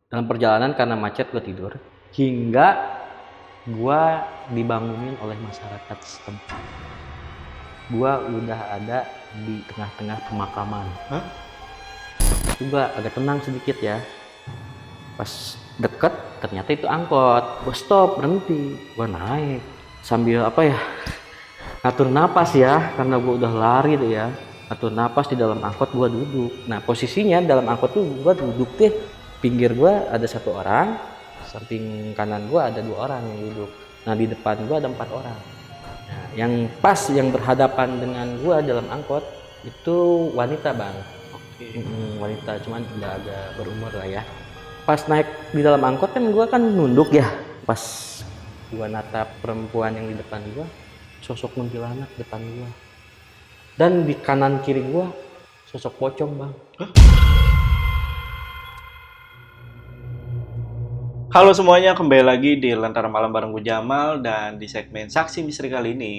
Dalam perjalanan karena macet gue tidur, hingga gue dibangunin oleh masyarakat setempat. Gue udah ada di tengah-tengah pemakaman. Hah? Juga agak tenang sedikit ya. Pas deket ternyata itu angkot. Gue stop, berhenti, gue naik sambil ngatur napas ya, karena gue udah lari tuh ya. Ngatur napas di dalam angkot, gue duduk. Nah posisinya dalam angkot tuh gue duduk deh, pinggir gue ada 1 orang, samping kanan gue ada 2 orang yang duduk. Nah di depan gue ada 4 orang. Nah, yang pas yang berhadapan dengan gue dalam angkot itu wanita bang. Oke. Wanita, cuman udah agak berumur lah ya. Pas naik di dalam angkot kan gue kan nunduk ya. Pas gue natap perempuan yang di depan gue, sosok kuntilanak depan gue. Dan di kanan kiri gue sosok pocong bang. Halo semuanya, kembali lagi di Lentera Malam bareng gue Jamal. Dan di segmen Saksi Misteri kali ini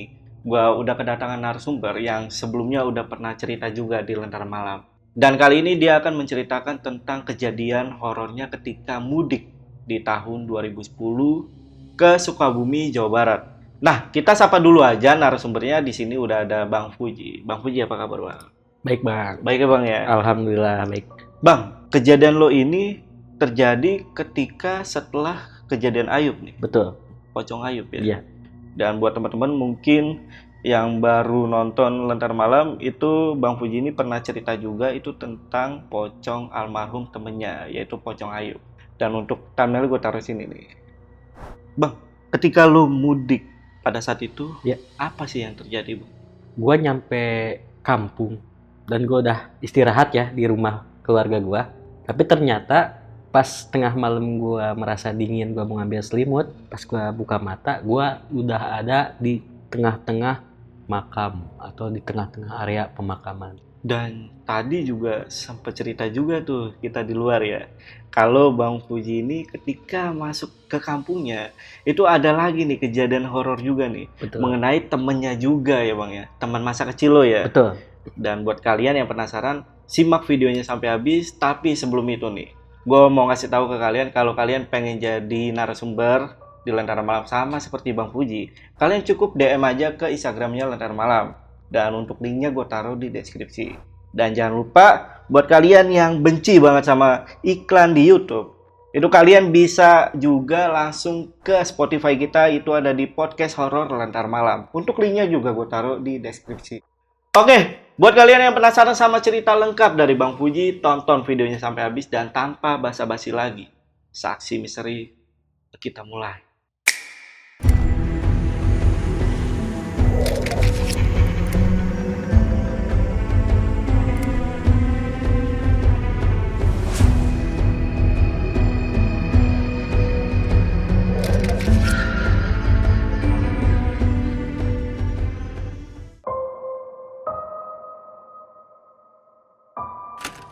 gue udah kedatangan narasumber yang sebelumnya udah pernah cerita juga di Lentera Malam. Dan kali ini dia akan menceritakan tentang kejadian horornya ketika mudik di tahun 2010 ke Sukabumi, Jawa Barat. Nah, kita sapa dulu aja narasumbernya. Di sini udah ada Bang Fuji. Bang Fuji, apa kabar Bang? Baik bang. Baik ya Bang ya? Alhamdulillah baik. Bang, kejadian lo ini terjadi ketika setelah kejadian Ayub nih, Betul. pocong Ayub ya. Iya. Dan buat teman-teman mungkin yang baru nonton Lentera Malam itu Bang Fuji ini pernah cerita juga itu tentang pocong almarhum temennya, yaitu pocong Ayub. Dan untuk thumbnail gue taruh sini nih. Bang, ketika lo mudik pada saat itu, Ya. apa sih yang terjadi Bang? Gue nyampe kampung dan gue udah istirahat ya di rumah keluarga gue. Tapi ternyata pas tengah malam gue merasa dingin, gue mau ngambil selimut. Pas gue buka mata, gue udah ada di tengah-tengah makam atau di tengah-tengah area pemakaman. Dan tadi juga sempat cerita juga tuh kita di luar ya, kalau Bang Fuji ini ketika masuk ke kampungnya itu ada lagi nih kejadian horor juga nih. Betul. Mengenai temennya juga ya Bang ya, teman masa kecil lo ya. Betul. Dan buat kalian yang penasaran, simak videonya sampai habis. Tapi sebelum itu nih, gue mau ngasih tahu ke kalian kalau kalian pengen jadi narasumber di Lentera Malam sama seperti Bang Fuji, kalian cukup DM aja ke Instagramnya Lentera Malam. Dan untuk linknya gue taruh di deskripsi. Dan jangan lupa buat kalian yang benci banget sama iklan di YouTube, itu kalian bisa juga langsung ke Spotify kita, itu ada di podcast horor Lentera Malam. Untuk linknya juga gue taruh di deskripsi. Oke, buat kalian yang penasaran sama cerita lengkap dari Bang Fuji, tonton videonya sampai habis. Dan tanpa basa-basi lagi, Saksi Misteri kita mulai.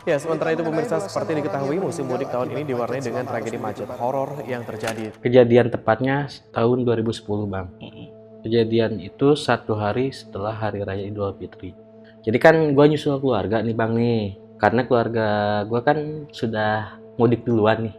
Ya, sementara itu pemirsa, seperti diketahui musim mudik tahun ini diwarnai dengan tragedi macet horor yang terjadi. Kejadian tepatnya tahun 2010 bang. Kejadian itu 1 hari setelah Hari Raya Idul Fitri. Jadi kan gue nyusul keluarga nih bang nih, karena keluarga gue kan sudah mudik duluan nih.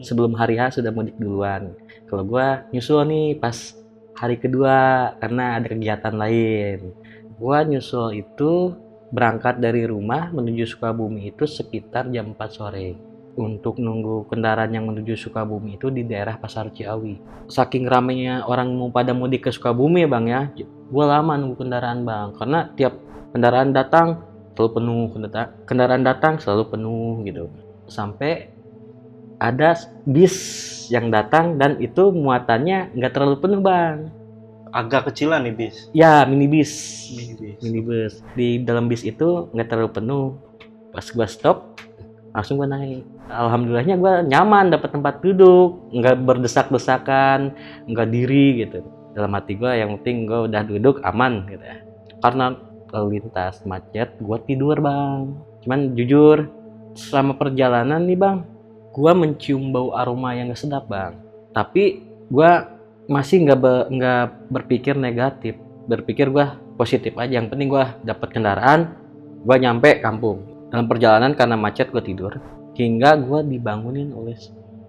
Sebelum hari H sudah mudik duluan. Kalau gue nyusul nih pas hari kedua karena ada kegiatan lain. Gue nyusul itu berangkat dari rumah menuju Sukabumi itu sekitar jam 4 sore. Untuk nunggu kendaraan yang menuju Sukabumi itu di daerah Pasar Ciawi. Saking ramainya orang mau pada mudik ke Sukabumi ya bang ya, gue lama nunggu kendaraan bang, karena tiap kendaraan datang selalu penuh, kendaraan datang selalu penuh gitu. Sampai ada bis yang datang dan itu muatannya nggak terlalu penuh bang. Agak kecilan nih bis. Ya minibus. Minibus. Minibus. Di dalam bis itu nggak terlalu penuh. Pas gua stop, langsung gua naik. Alhamdulillahnya gua nyaman, dapat tempat duduk, nggak berdesak-desakan, nggak diri gitu. Dalam hati gua yang penting gua udah duduk aman gitu ya. Karena lalu lintas macet, gua tidur bang. Cuman jujur selama perjalanan nih bang, gua mencium bau aroma yang nggak sedap bang. Tapi gua masih nggak berpikir negatif, berpikir gue positif aja. Yang penting gue dapat kendaraan, gue nyampe kampung. Dalam perjalanan karena macet gue tidur, hingga gue dibangunin oleh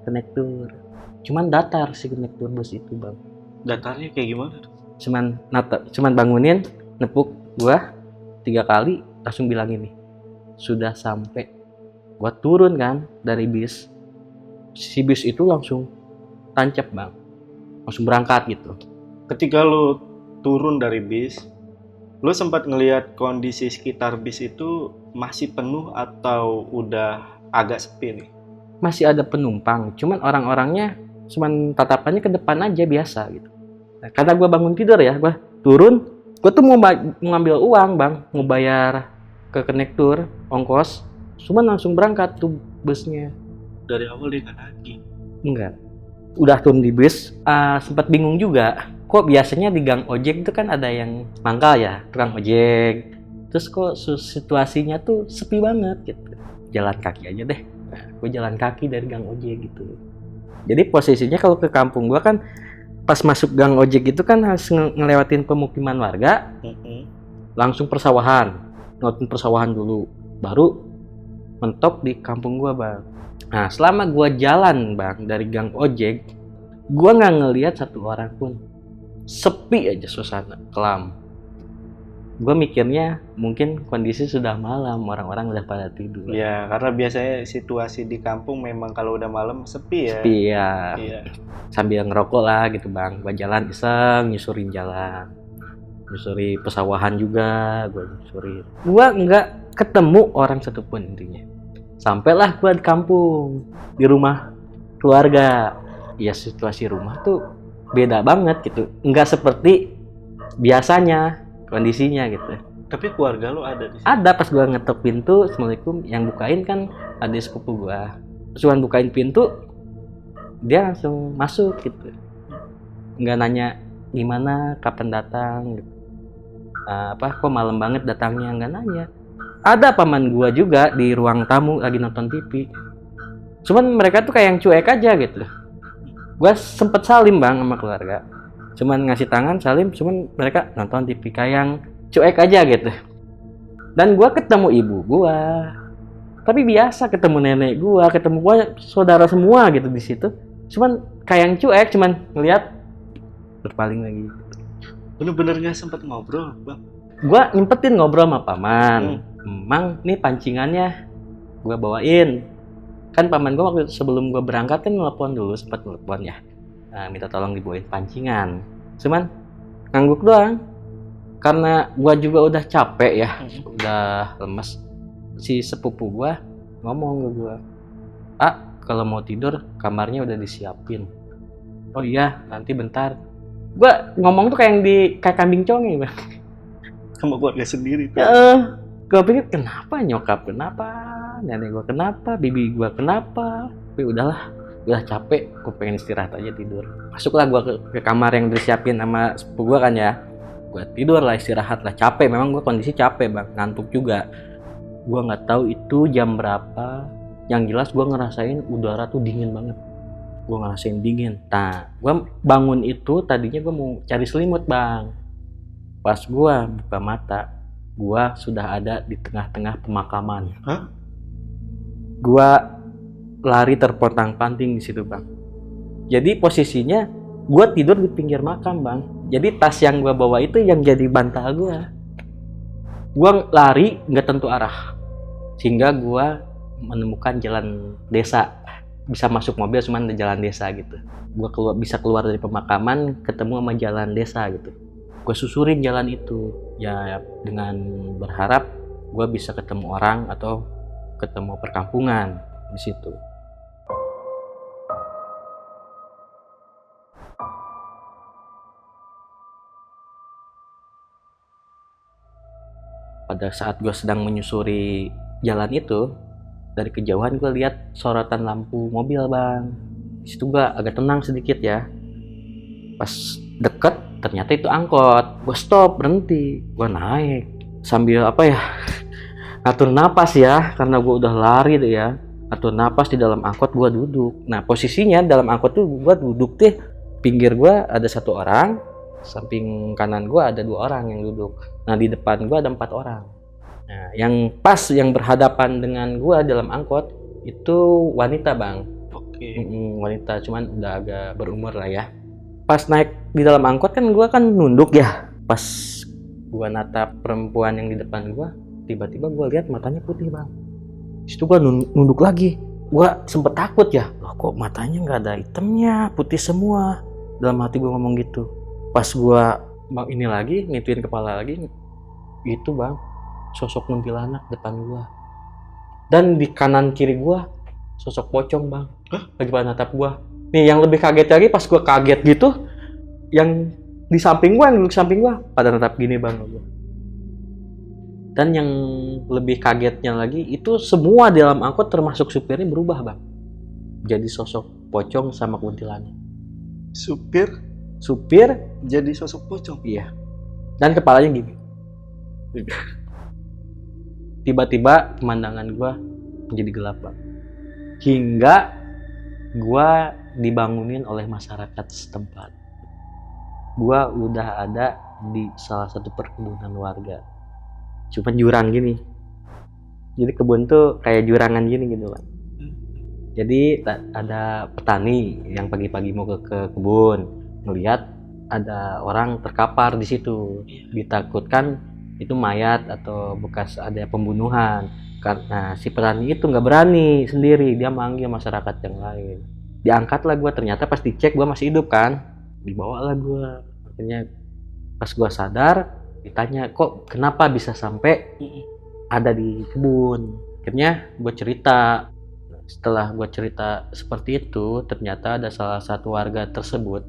konektur. Cuman datar si konektur bus itu bang. Datarnya kayak gimana tuh? Cuman bangunin, nepuk gua 3 kali, langsung bilang ini sudah sampai. Gua turun kan dari bis, si bis itu langsung tancap bang, langsung berangkat gitu. Ketika lu turun dari bis, lu sempat ngelihat kondisi sekitar bis itu masih penuh atau udah agak sepi nih? Masih ada penumpang, cuman orang-orangnya cuman tatapannya ke depan aja biasa gitu. Nah, karena gua bangun tidur ya, gua turun, gua tuh mau ngambil uang bang, mau bayar ke konektur ongkos, cuman langsung berangkat tuh busnya. Dari awal dia nggak nagih. Enggak, udah turun di bus, sempat bingung juga. Kok biasanya di gang ojek itu kan ada yang mangkal ya, tukang ojek. Terus kok situasinya tuh sepi banget gitu. Jalan kaki aja deh. Nah, gue jalan kaki dari gang ojek gitu. Jadi posisinya kalau ke kampung gue kan pas masuk gang ojek itu kan harus ngelewatin pemukiman warga, langsung persawahan, ngelewatin persawahan dulu, baru mentok di kampung gue bang. Nah selama gue jalan bang dari gang ojek, gue nggak ngelihat satu orang pun. Sepi aja suasana, kelam. Gue mikirnya mungkin kondisi sudah malam, orang-orang udah pada tidur. Ya, karena biasanya situasi di kampung memang kalau udah malam sepi ya. Sepi ya. Iya. Sambil ngerokok lah gitu bang. Gue jalan iseng, nyusurin jalan. Nyusuri pesawahan juga, gue nyusurin. Gue nggak ketemu orang satupun intinya. Sampailah gue di kampung, di rumah keluarga. Ya situasi rumah tuh beda banget gitu, nggak seperti biasanya kondisinya gitu. Tapi keluarga lo ada di sini? Ada, pas gua ngetok pintu, assalamualaikum, yang bukain kan adik sepupu gua. Cuman bukain pintu, dia langsung masuk gitu, nggak nanya gimana, kapan datang gitu. Kok malam banget datangnya, nggak nanya. Ada paman gua juga di ruang tamu lagi nonton TV, cuman mereka tuh kayak yang cuek aja gitu. Gue sempet salim bang sama keluarga, cuman ngasih tangan salim, cuman mereka nonton TV kayak yang cuek aja gitu. Dan gue ketemu ibu gue, tapi biasa ketemu nenek gue, ketemu gue saudara semua gitu di situ, cuman kayak yang cuek, cuman ngeliat berpaling lagi. Bener-bener nggak sempet ngobrol bang? Gue nyempetin ngobrol sama paman. Emang nih pancingannya gue bawain. Kan paman gue waktu sebelum gue berangkat kan nelpon dulu, sempat nelpon ya, minta tolong dibawain pancingan. Cuman ngangguk doang, karena gue juga udah capek ya, udah lemes. Si sepupu gue ngomong ke gue, kalau mau tidur kamarnya udah disiapin. Oh iya, nanti bentar. Gue ngomong tuh kayak kambing conge bang. Sama keluarga sendiri tuh. Gue pikir kenapa nyokap, kenapa nenek gue, kenapa bibi gue, kenapa. Tapi udahlah, udah capek, gue pengen istirahat aja, tidur. Masuklah gue ke kamar yang disiapin sama sepupu gue kan ya. Gue tidur lah, istirahat lah, capek. Memang gue kondisi capek bang, ngantuk juga. Gue nggak tahu itu jam berapa. Yang jelas gue ngerasain udara tuh dingin banget. Gue ngerasain dingin. Nah, gue bangun itu tadinya gue mau cari selimut bang. Pas gue buka mata, gue sudah ada di tengah-tengah pemakaman. Hah? Gue lari terpontang-panting di situ bang. Jadi posisinya gue tidur di pinggir makam bang. Jadi tas yang gue bawa itu yang jadi bantal gue. Gue lari nggak tentu arah, sehingga gue menemukan jalan desa. Bisa masuk mobil cuman di jalan desa gitu. Gue bisa keluar dari pemakaman, ketemu sama jalan desa gitu. Gue susurin jalan itu ya, dengan berharap gue bisa ketemu orang atau ketemu perkampungan di situ. Pada saat gue sedang menyusuri jalan itu, dari kejauhan gue lihat sorotan lampu mobil bang. Di situ gue agak tenang sedikit ya. Pas deket ternyata itu angkot. Gue stop, berhenti, gue naik sambil ngatur napas ya, karena gue udah lari deh ya. Ngatur napas di dalam angkot, gue duduk. Nah posisinya dalam angkot tuh gue duduk deh, pinggir gue ada 1 orang, samping kanan gue ada 2 orang yang duduk. Nah di depan gue ada 4 orang. Nah yang pas yang berhadapan dengan gue dalam angkot itu wanita bang. Oke. Wanita, cuman udah agak berumur lah ya. Pas naik di dalam angkot kan gue kan nunduk ya. Pas gue natap perempuan yang di depan gue, tiba-tiba gue lihat matanya putih bang. Situ gue nunduk lagi. Gue sempet takut ya. Loh kok matanya nggak ada hitamnya, putih semua. Dalam hati gue ngomong gitu. Pas gue bang ini lagi, ngituin kepala lagi, itu bang sosok kuntilanak depan gue. Dan di kanan kiri gue sosok pocong bang. Lagi pada natap gue. Nih yang lebih kaget lagi pas gue kaget gitu, yang di samping gue, yang duduk samping gue pada natap gini bang. Dan yang lebih kagetnya lagi itu semua di dalam angkot termasuk supirnya berubah bang, jadi sosok pocong sama kuntilanak. Supir Jadi sosok pocong. iya, dan kepalanya gini. Tiba-tiba pemandangan gue menjadi gelap bang, hingga gue dibangunin oleh masyarakat setempat. Gue udah ada di salah satu perkebunan warga, cuman jurang gini. Jadi kebun tuh kayak jurangan gini gitu bang. Jadi ada petani yang pagi-pagi mau ke kebun, melihat ada orang terkapar di situ, ditakutkan itu mayat atau bekas ada pembunuhan. Karena si petani itu nggak berani sendiri, dia manggil masyarakat yang lain. Diangkatlah gue, ternyata pas dicek gue masih hidup kan, dibawalah gue. Akhirnya pas gue sadar, ditanya kok kenapa bisa sampai ada di kebun. Akhirnya gue cerita. Setelah gue cerita seperti itu, ternyata ada salah satu warga tersebut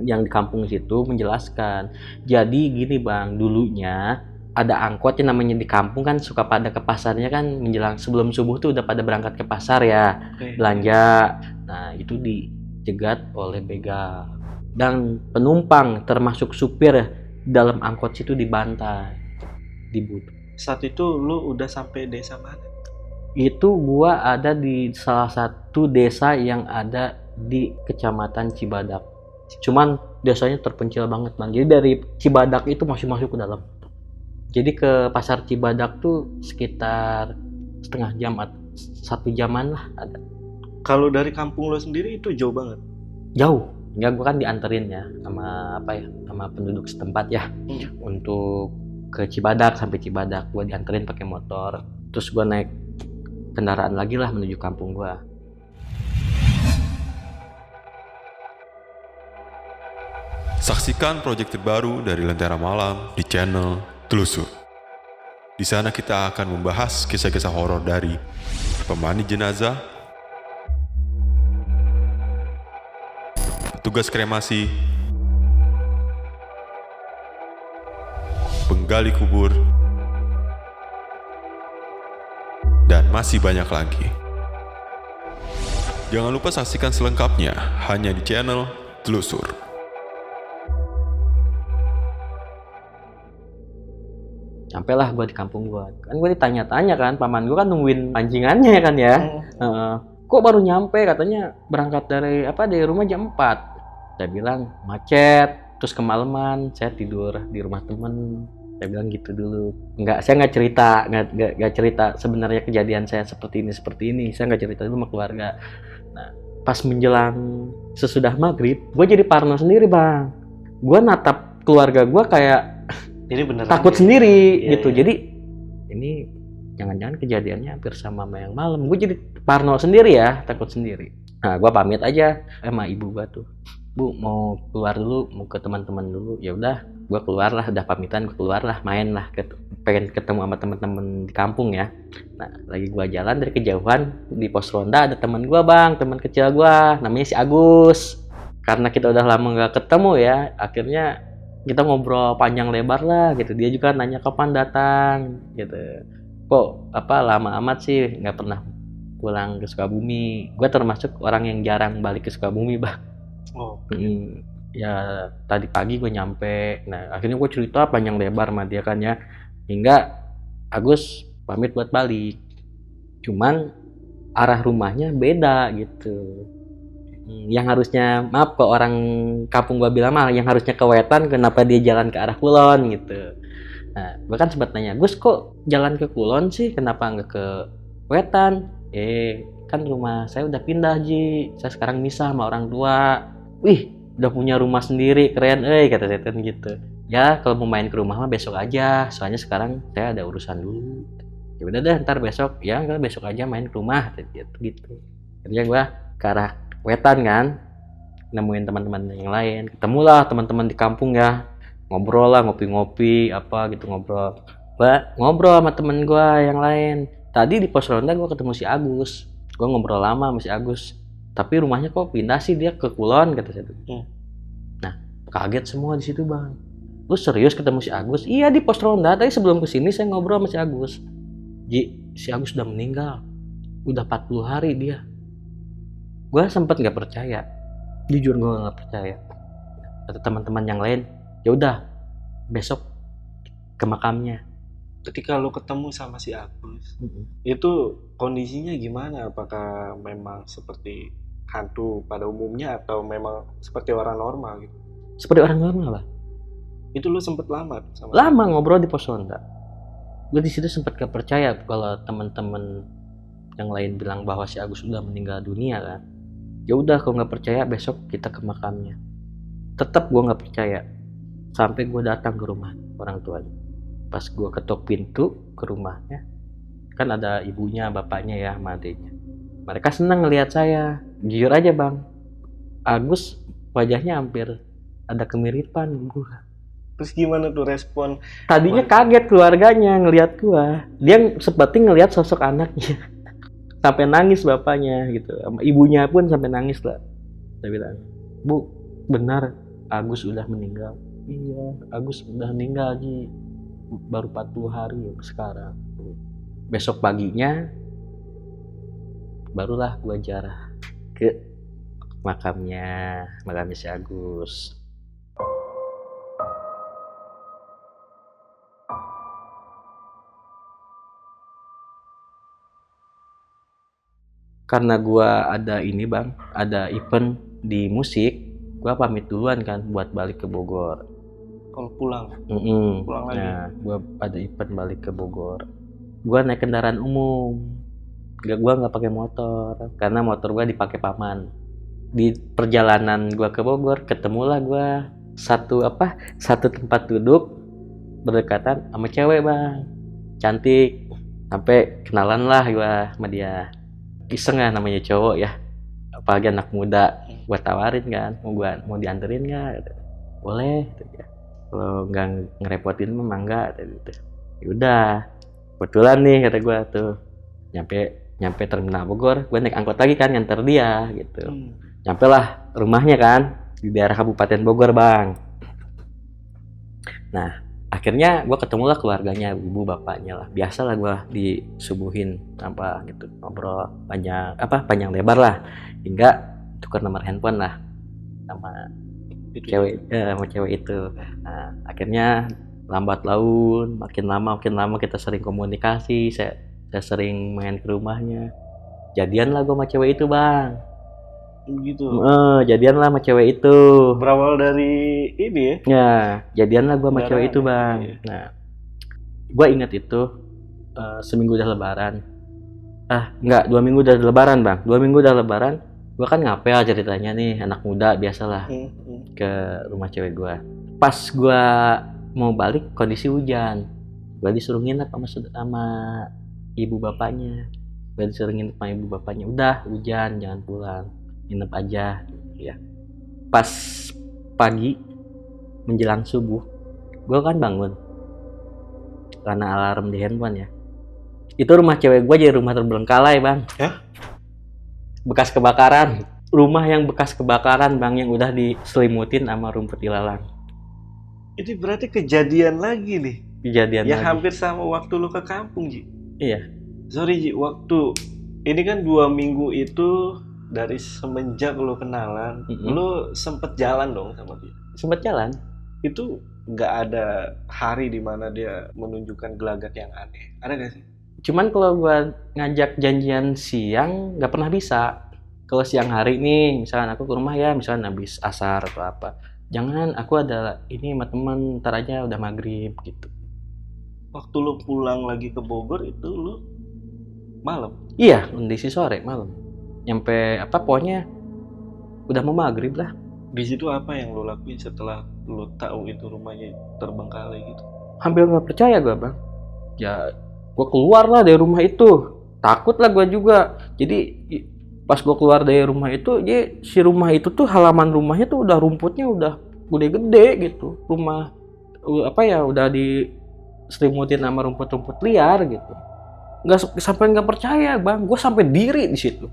yang di kampung situ menjelaskan. Jadi gini bang, dulunya ada angkot yang namanya di kampung kan suka pada ke pasarnya kan menjelang sebelum subuh tuh udah pada berangkat ke pasar ya, belanja. Nah itu dicegat oleh begal, dan penumpang termasuk supir dalam angkot situ dibantai, dibunuh. Saat itu lu udah sampai desa mana? Itu gua ada di salah satu desa yang ada di Kecamatan Cibadak. Cuman desanya terpencil banget bang. Jadi dari Cibadak itu masih masuk ke dalam. Jadi ke pasar Cibadak tuh sekitar setengah jam atau 1 jaman lah ada. Kalau dari kampung lo sendiri itu jauh banget? Jauh. Enggak, gua kan dianterin ya sama sama penduduk setempat ya. Untuk ke Cibadak, sampai Cibadak gua dianterin pakai motor. Terus gua naik kendaraan lagi lah menuju kampung gua. Saksikan proyek terbaru dari Lentera Malam di channel Telusur. Di sana kita akan membahas kisah-kisah horor dari pemandi jenazah, petugas kremasi, penggali kubur, dan masih banyak lagi. Jangan lupa saksikan selengkapnya hanya di channel Telusur. Sampailah gue di kampung gue. Kan gue ditanya-tanya kan, paman gue kan nungguin pancingannya kan ya. Kok baru nyampe, katanya berangkat dari rumah jam 4. Saya bilang macet, terus kemalaman, saya tidur di rumah temen. Saya bilang gitu dulu. Saya nggak cerita sebenarnya kejadian saya seperti ini. Saya nggak cerita dulu sama keluarga. Nah, pas menjelang sesudah maghrib, gue jadi parno sendiri bang. Gue natap keluarga gue kayak Ini beneran takut ya? sendiri gitu. Iya. Jadi ini jangan-jangan kejadiannya hampir sama yang malam. Gue jadi parno sendiri ya, takut sendiri. Nah, gue pamit aja sama ibu gue tuh. Bu, mau keluar dulu, mau ke teman-teman dulu. Ya udah, gue keluar lah, udah pamitan, gue keluar lah, main lah, pengen ketemu sama teman-teman di kampung ya. Nah, lagi gue jalan dari kejauhan di pos ronda ada teman gue bang, teman kecil gue, namanya si Agus. Karena kita udah lama nggak ketemu ya, akhirnya kita ngobrol panjang lebar lah gitu. Dia juga nanya kapan datang gitu. Kok lama amat sih nggak pernah pulang ke Sukabumi. Gue termasuk orang yang jarang balik ke Sukabumi bang. Ya tadi pagi gue nyampe. Nah akhirnya gue cerita panjang lebar sama dia kan ya, hingga Agus pamit buat balik. Cuman arah rumahnya beda gitu. Yang harusnya, maaf kok orang kampung gua bilang mah, yang harusnya ke Wetan, kenapa dia jalan ke arah Kulon gitu. Nah, gua kan sempat nanya, Gus kok jalan ke Kulon sih, kenapa nggak ke Wetan? kan rumah saya udah pindah Ji, saya sekarang misah sama orang tua. Wih, udah punya rumah sendiri, keren kata Setan gitu. Ya kalau mau main ke rumah mah besok aja, soalnya sekarang saya ada urusan dulu. Ya udah deh, ntar besok ya, enggak besok aja main ke rumah gitu. Akhirnya gue ke arah wetan kan, nemuin teman-teman yang lain, ketemulah teman-teman di kampung ya, ngobrol lah, ngopi-ngopi apa gitu, ngobrol sama temen gue yang lain. Tadi di pos ronda gue ketemu si Agus, gue ngobrol lama sama si Agus, tapi rumahnya kok pindah sih dia ke Kulon kata saya. Nah kaget semua di situ bang. Lu serius ketemu si Agus? Iya di pos ronda, tadi sebelum kesini saya ngobrol sama si Agus. Ji, si Agus udah meninggal, udah 40 hari dia. Gue sempet nggak percaya, jujur gue nggak percaya. Kata teman-teman yang lain, ya udah besok ke makamnya. Ketika lo ketemu sama si Agus, itu kondisinya gimana? Apakah memang seperti hantu pada umumnya atau memang seperti orang normal gitu? Seperti orang normal lah. Itu lo sempet lama sama Lama ngobrol di pos ronda. Gue di situ sempat gak percaya kalau teman-teman yang lain bilang bahwa si Agus sudah meninggal dunia kan. Ya udah kalau nggak percaya besok kita ke makamnya. Tetap gue nggak percaya sampai gue datang ke rumah orang tuanya. Pas gue ketok pintu ke rumahnya, kan ada ibunya, bapaknya ya, sama adiknya. Mereka senang ngelihat saya. Jujur aja bang, Agus wajahnya hampir ada kemiripan gue. Terus gimana tuh respon? Tadinya kaget keluarganya ngelihat gua. Dia seperti ngelihat sosok anaknya. Sampai nangis bapaknya gitu. Ibunya pun sampai nangis lah. Saya bilang, "Bu, benar Agus udah meninggal." "Iya, Agus udah meninggal, Ji. Baru 40 hari sekarang." Besok paginya barulah gua jarah ke makamnya si Agus. Karena gua ada ini bang, ada event di musik, gua pamit duluan kan buat balik ke Bogor. Kalau pulang lagi. Nah, gua ada event balik ke Bogor. Gua naik kendaraan umum, gua nggak pakai motor, karena motor gua dipakai paman. Di perjalanan gua ke Bogor, ketemulah gua satu tempat duduk berdekatan sama cewek bang, cantik, sampai kenalan lah gua sama dia. Iseng ya namanya cowok ya, apalagi anak muda. Gua tawarin kan, mau dianterin nggak? Boleh gitu ya. Kalau nggak ngerepotin mah enggak gitu. Ya udah, kebetulan nih kata gua tuh nyampe terminal Bogor, gua naik angkot lagi kan nganter dia gitu. Nyampe lah rumahnya kan di daerah Kabupaten Bogor bang. Nah akhirnya gue ketemu lah keluarganya, ibu bapaknya lah. Biasalah gue disubuhin apa gitu, ngobrol panjang lebar lah, hingga tukar nomor handphone lah sama cewek itu. Nah, akhirnya lambat laun, makin lama kita sering komunikasi. Saya sering main ke rumahnya. Jadian lah gue sama cewek itu bang. Gitu. Jadian lah sama cewek itu. Berawal dari ini ya? Ya, jadian lah gue sama cewek itu bang. Iya. Nah, gue ingat itu seminggu udah lebaran. Enggak, 2 minggu udah lebaran bang. 2 minggu udah lebaran, gue kan ngapel ceritanya nih, anak muda biasalah ke rumah cewek gue. Pas gue mau balik, kondisi hujan. Gue disuruh nginep sama ibu bapaknya. Udah hujan, jangan pulang. Nginep aja ya. Pas pagi menjelang subuh, gue kan bangun karena alarm di handphone ya. Itu rumah cewek gue jadi rumah terbengkalai bang. Bekas kebakaran. Rumah yang bekas kebakaran bang, yang udah diselimutin sama rumput ilalang. Itu berarti kejadian lagi nih. Kejadian ya lagi. Hampir sama waktu lu ke kampung Ji. Iya. Sorry Ji, waktu ini kan 2 minggu itu dari semenjak lu kenalan, lu sempet jalan dong sama dia? Sempet jalan. Itu nggak ada hari di mana dia menunjukkan gelagat yang aneh, ada gak sih? Cuman kalau gue ngajak janjian siang nggak pernah bisa. Kalau siang hari nih, misalkan aku ke rumah ya, misalkan habis asar atau apa, jangan, aku ada ini sama temen, ntar aja udah maghrib gitu. Waktu lu pulang lagi ke Bogor itu lu malam? Iya, kondisi sore malam. Nyampe pokoknya udah mau maghrib lah. Di situ apa yang lo lakuin setelah lo tahu itu rumahnya terbengkalai gitu? Hampir nggak percaya gue bang. Ya gue keluar lah dari rumah itu, takut lah gue juga. Jadi pas gue keluar dari rumah itu, si rumah itu tuh halaman rumahnya tuh udah rumputnya udah gede-gede gitu. Rumah udah diselimutin sama rumput-rumput liar gitu. Sampai nggak percaya bang, gue sampai diri di situ,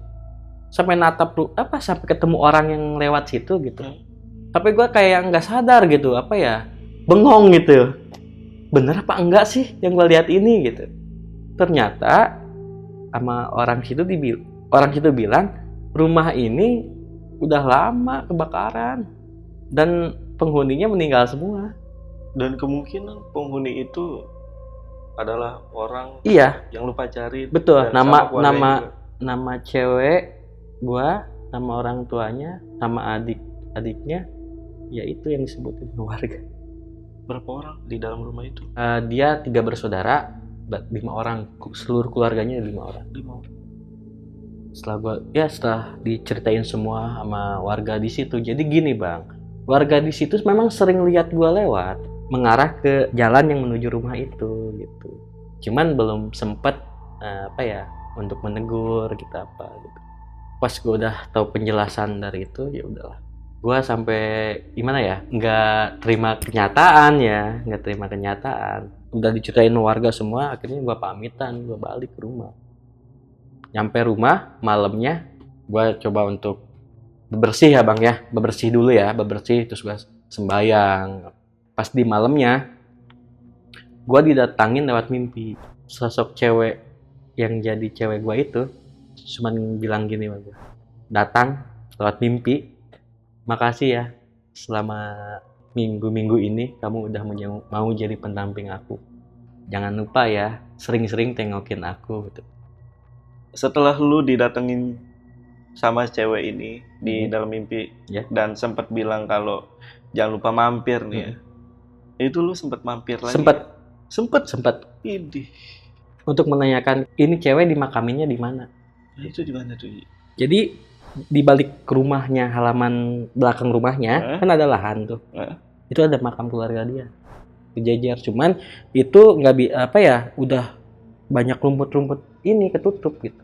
sampai natap sampai ketemu orang yang lewat situ gitu. Tapi gue kayak nggak sadar gitu, bengong gitu. Bener apa enggak sih yang gue lihat ini gitu. Ternyata sama orang situ bilang rumah ini udah lama kebakaran dan penghuninya meninggal semua. Dan kemungkinan penghuni itu adalah orang Iya, yang lu pacarin. betul. Dan sama keluarganya juga. Nama cewek gua, nama orang tuanya, sama adiknya, ya itu yang disebutin warga. Berapa orang di dalam rumah itu? Dia 3 bersaudara, 5 orang, seluruh keluarganya 5 orang. 5 orang. Setelah diceritain semua sama warga di situ. Jadi gini bang, warga di situ memang sering lihat gua lewat mengarah ke jalan yang menuju rumah itu gitu. Cuman belum sempet untuk menegur gitu gitu. Pas gua udah tahu penjelasan dari itu, ya udahlah. Gua sampai gimana ya, nggak terima kenyataan. Udah diceritain warga semua, akhirnya gua pamitan, gua balik ke rumah. Nyampe rumah malamnya, gua coba untuk bebersih ya bang ya, bebersih terus gua sembayang. Pas di malamnya, gua didatangin lewat mimpi. Sosok cewek yang jadi cewek gua itu cuman bilang gini sama gua, datang lewat mimpi, makasih ya selama minggu-minggu ini kamu udah mau jadi pendamping aku. Jangan lupa ya sering-sering tengokin aku gitu. Setelah lu didatengin sama cewek ini di dalam mimpi dan sempat bilang kalau jangan lupa mampir nih ya. Itu lu sempat mampir lagi? Sempat. Ini. Untuk menanyakan ini cewek dimakaminnya di mana? Itu di mana tuh? Jadi di balik rumahnya, halaman belakang rumahnya kan ada lahan tuh. Itu ada makam keluarga dia. Dijajar, cuman itu udah banyak rumput-rumput ini ketutup gitu.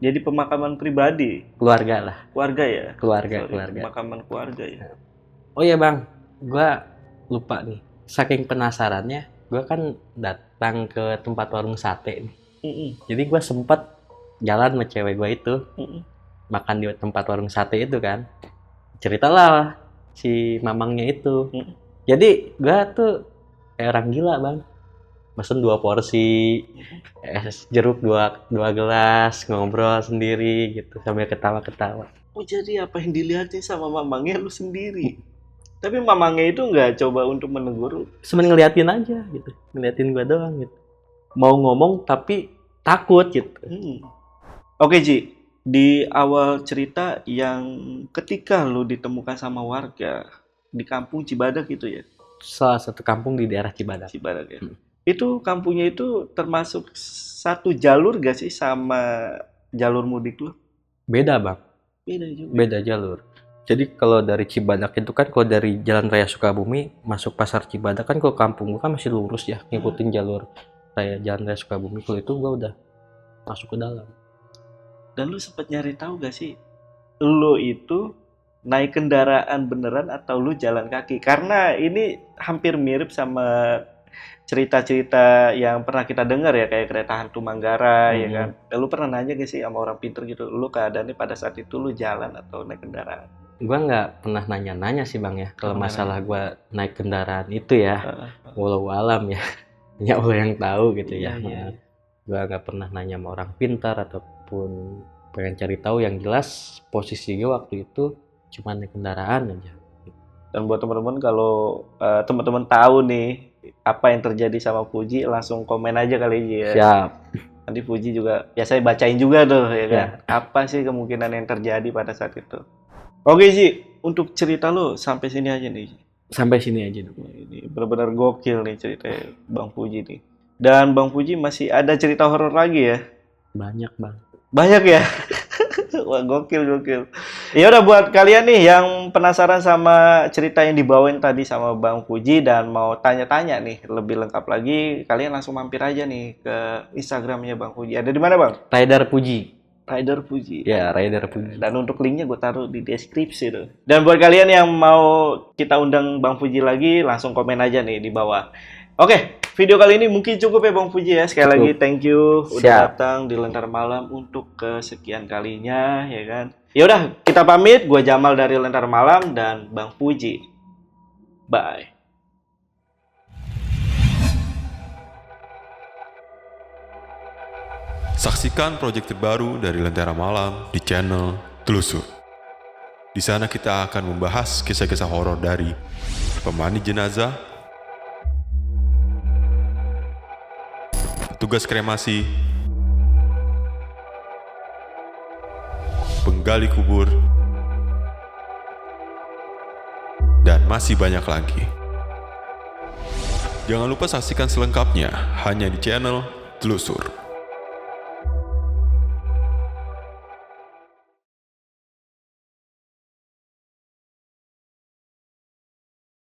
Jadi pemakaman pribadi? Keluarga lah. Keluarga ya? Keluarga. Pemakaman keluarga ya. Oh iya bang, gua lupa nih. Saking penasarannya, gua kan datang ke tempat warung sate nih. Jadi gua sempet jalan sama cewek gua itu. Makan di tempat warung sate itu kan, ceritalah si mamangnya itu. Jadi gua tuh kayak orang gila bang, pesen 2 porsi es jeruk 2 gelas, ngobrol sendiri gitu sambil ketawa-ketawa. Oh jadi apa yang dilihatin sama mamangnya lu sendiri? Tapi mamangnya itu nggak coba untuk menegur lu? Cuman ngeliatin aja gitu, ngeliatin gua doang gitu. Mau ngomong tapi takut gitu. Oke Ji, di awal cerita yang ketika lu ditemukan sama warga di kampung Cibadak itu ya? Salah satu kampung di daerah Cibadak. Cibadak ya. Itu kampungnya itu termasuk satu jalur gak sih sama jalur mudik lu? Beda bang. Beda juga. Beda jalur. Jadi kalau dari Cibadak itu kan, kalau dari Jalan Raya Sukabumi masuk pasar Cibadak kan, kalau kampung gua kan masih lurus ya, ngikutin jalur Jalan Raya Sukabumi. Kalau itu gua udah masuk ke dalam. Dan lu sempat nyari tahu gak sih, lu itu naik kendaraan beneran atau lu jalan kaki? Karena ini hampir mirip sama cerita-cerita yang pernah kita dengar ya, kayak kereta hantu Manggara ya kan. Lu pernah nanya gak sih sama orang pinter gitu, lu keadaannya pada saat itu lu jalan atau naik kendaraan? Gua nggak pernah nanya-nanya sih bang ya, kalau masalah gua naik kendaraan itu ya. Walau alam ya, ya Allah yang tahu gitu ya. Gua nggak pernah nanya sama orang pintar ataupun pengen cari tahu. Yang jelas posisi gue waktu itu cuma naik kendaraan aja. Dan buat teman-teman, kalau teman-teman tahu nih apa yang terjadi sama Puji, langsung komen aja kali ya. Siap. Nanti Puji juga biasanya bacain juga tuh ya kan. Apa sih kemungkinan yang terjadi pada saat itu? Oke Ji, untuk cerita lo sampai sini aja nih. Sampai sini aja dulu. Ini benar-benar gokil nih cerita Bang Puji nih. Dan Bang Puji masih ada cerita horor lagi ya? Banyak bang. Banyak ya? Wah, gokil. Ya udah, buat kalian nih yang penasaran sama cerita yang dibawain tadi sama Bang Puji dan mau tanya-tanya nih lebih lengkap lagi, kalian langsung mampir aja nih ke Instagramnya Bang Puji. Ada di mana, Bang? Rider Puji. Rider Puji. Ya, Rider Puji. Dan untuk linknya gue taruh di deskripsi tuh. Dan buat kalian yang mau kita undang Bang Puji lagi, langsung komen aja nih di bawah. Oke, video kali ini mungkin cukup ya Bang Puji ya. Sekali lagi thank you udah Siap. datang di Lentera Malam untuk kesekian kalinya, ya kan. Ya udah, kita pamit. Gue Jamal dari Lentera Malam dan Bang Puji. Bye. Saksikan proyek terbaru dari Lentera Malam di channel Telusur. Di sana kita akan membahas kisah-kisah horor dari pemandi jenazah, petugas kremasi, penggali kubur, dan masih banyak lagi. Jangan lupa saksikan selengkapnya hanya di channel Telusur.